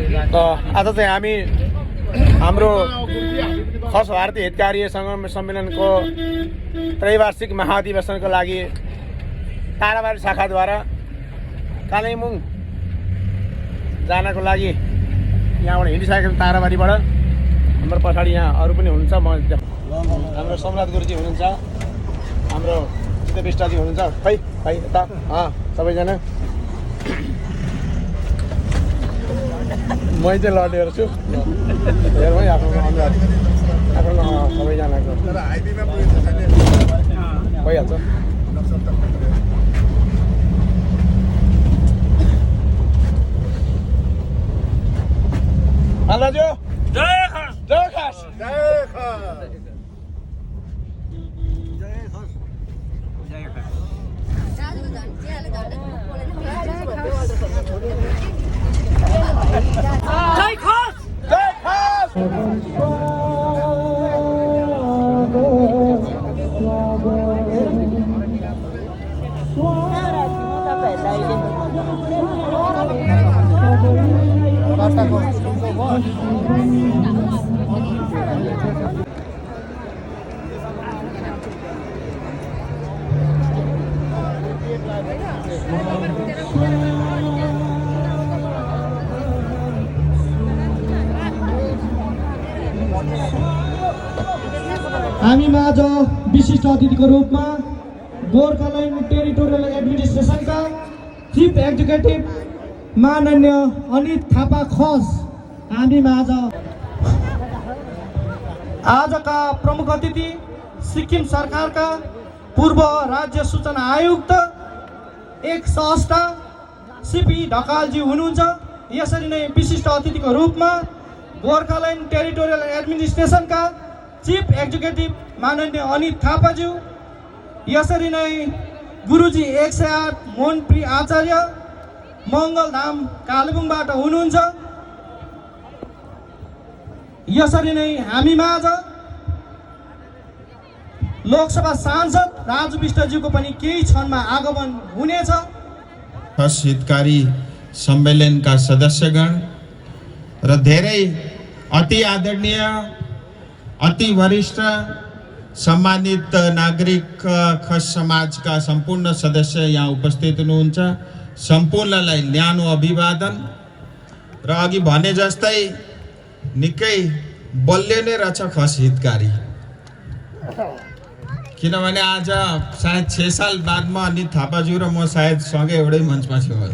आज चाहिँ हामी हाम्रो खस भारतीय हितकारी सम्मेलनको त्रैवार्षिक महाधिवेशनको लागि ताराबारी शाखाद्वारा कालेबुङ जानको लागि यहाँबाट हिँडिसकेको ताराबारीबाट हाम्रो पछाडि यहाँ अरू पनि हुनुहुन्छ। हाम्रो सोमनाथ गुरुजी हुनुहुन्छ, हाम्रो चित्त विष्टजी हुनुहुन्छ। खै यता सबैजना मै चाहिँ लडेर छु हेरौँ है आफ्नो अनुहार आफ्नो सबैजनाको भइहाल्छ। दाजु जय खस जय खस जय खस जय खस जय खस जय खस जय खस। हामी माझ विशिष्ट अतिथिको रूपमा गोर्खाल्यान्ड टेरिटोरियल एडमिनिस्ट्रेसनका चिफ एक्जिक्युटिभ माननीय अनित थापा खस हामी माझ आजका प्रमुख अतिथि सिक्किम सरकारका पूर्व राज्य सूचना आयुक्त एक सहस्टा सिपी ढकालजी हुनुहुन्छ। यसरी नै विशिष्ट अतिथिको रूपमा गोर्खाल्यान्ड टेरिटोरियल एडमिनिस्ट्रेसनका चिफ एक्जिक्युटिभ माननीय अनित थापाज्यू, यसरी नै गुरुजी 108 मोहनप्रिय आचार्य मङ्गलधाम कालेबुङबाट हुनुहुन्छ। यसरी नै हामी माझ लोकसभा सांसद राजु विष्टज्यूको पनि केही क्षणमा आगमन हुनेछ। खस हितकारी सम्मेलनका सदस्यगण र धेरै अति आदरणीय अति वरिष्ठ सम्मानित नागरिक खस समाजका सम्पूर्ण सदस्य यहाँ उपस्थित हुनुहुन्छ। सम्पूर्णलाई न्यानो अभिवादन र अघि भने जस्तै निकै बलियो नै रहेछ खस हितकारी, किनभने आज सायद 6 साल बादमा अनित थापाज्यू र म सायद सँगै एउटै मञ्चमा छौँ।